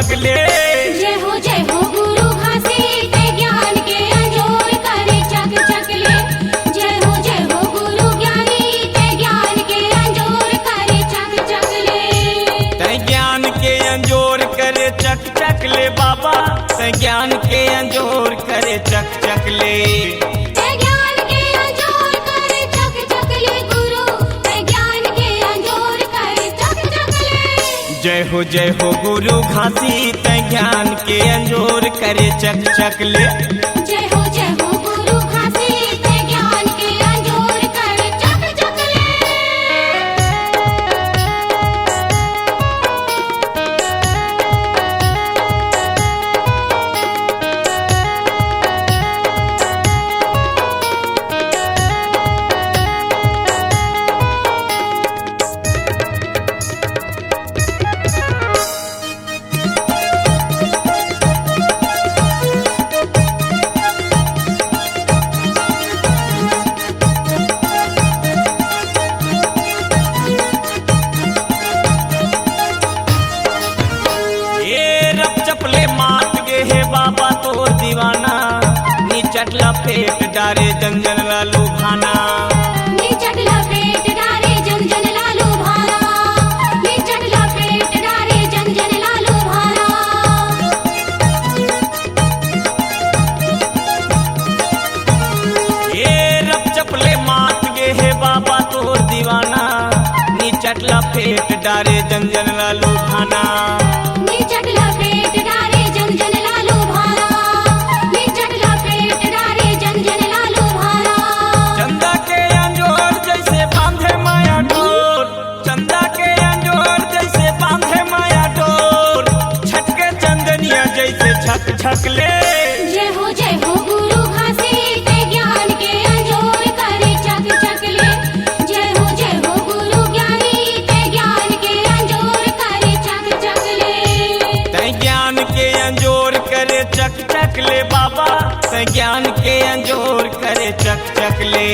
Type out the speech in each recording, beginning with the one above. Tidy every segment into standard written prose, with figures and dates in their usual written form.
पगले। जय हो गुरु घासी ते ज्ञान के अंजोर करे चक चक ले। जय हो गुरु ज्ञानी ते ज्ञान के अंजोर करे चक चक ले। तै ज्ञान के अंजोर करे चक चक ले बाबा, तै ज्ञान के अंजोर करे चक चक ले। ते ज्ञान के अंजोर करे चक चक ले गुरु, ते ज्ञान के अंजोर करे चक चक ले। जय हो गुरु घासी तै ज्ञान के अंजोर करे चक चक ले। जय हो गुरु घासी ते ज्ञान के अंजोर करे चक चक ले। चपले मात गे हे बाबा तो दीवाना, नी चटला पेट डारे जंजन लालू भाना। नी चटला पेट डारे जंजन लालू भाना, नी चटला पेट डारे जंजन लालू भाना। ये रब चपले मात गे हे बाबा तो दीवाना, नी चटला पेट डारे जंजन लालू भाना। नी चटला पेट डारे जंजन लालू भाना, नी चटला पेट डारे जंजन लालू भाना। चंदा के अंजोर जैसे बांधे माया डोर, चंदा के अंजोर जैसे बांधे माया डोर, छटके चंदनिया जैसे छक छक ले। जय हो गुरु घासी ते ज्ञान के अंजोर करे चक चक ले। जय हो गुरु ज्ञानी ते ज्ञान के अंजोर करे चक चक ले। तै ज्ञान के अंजोर करे चक चक ले बाबा, तै ज्ञान के अंजोर करे चक चक ले।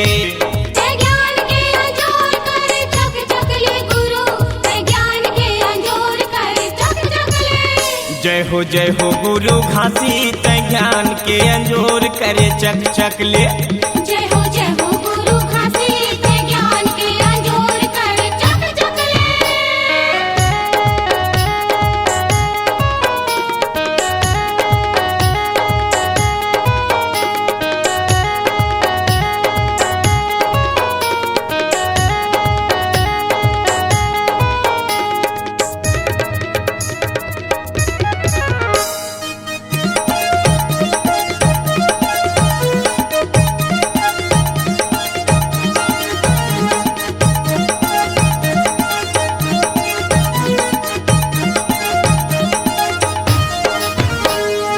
ते ज्ञान के अंजोर करे चक चक ले गुरु, ते ज्ञान के अंजोर करे चक चक ले। जय हो गुरु घासी तै ज्ञान के अंजोर करे चक चक ले। जय हो गुरु घासी ते ज्ञान के अंजोर करे चक चक ले।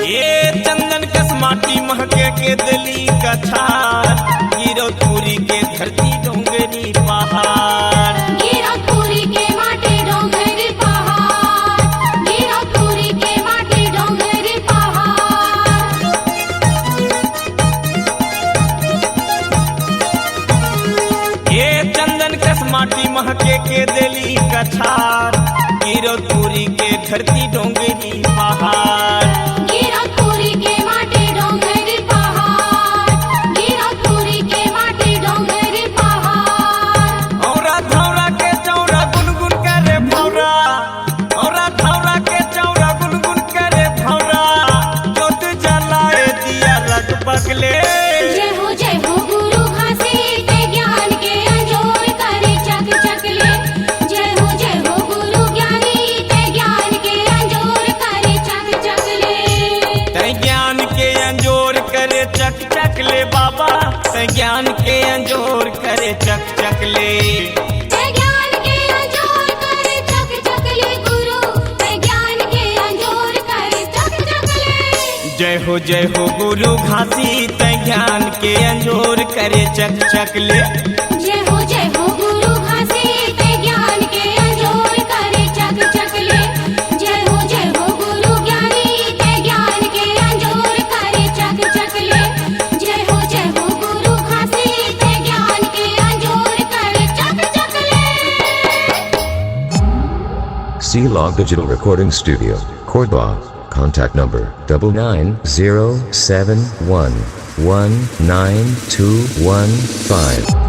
ये चंदन कस माटी महके के दली का छार, गिरौदपुरी के धरती डोंगरी पहाड़। गिरौदपुरी के माटी डोंगरी पहाड़, गिरौदपुरी के माटी डोंगरी पहाड़। ये चंदन कस माटी महके के दली का छार, गिरौदपुरी के धरती डोंगरी पहाड़। गिरौदपुरी के माटी डोंगरी पहाड़, गिरौदपुरी के माटी डोंगरी पहाड़। औरा धौरा के चौरा गुनगुन करे भौरा, औरा धौरा के चौरा गुनगुन करे भौरा, जोत जलाए दिया रग बगले। जय हो गुरु घासी ते ज्ञान के अंजोर करे चक चक ले। जय हो गुरु ज्ञानी ते ज्ञान के अंजोर करे चक चक ले। तै ज्ञान के अंजोर करे चक चक ले बाबा, तै ज्ञान के अंजोर करे चक चक ले। ते ज्ञान के अंजोर करे चक चक ले गुरु, ते ज्ञान के अंजोर करे चक चक ले। जय हो गुरु घासी तै ज्ञान के अंजोर करे चक चक ले। जय हो गुरु घासी ते ज्ञान के अंजोर करे चक चक ले। जय हो गुरु ज्ञानी ते ज्ञान के अंजोर करे चक चक ले। जय हो गुरु घासी ते ज्ञान के अंजोर करे चक चक ले। See Log Digital Recording Studio, Cordoba. Contact number 99071192215.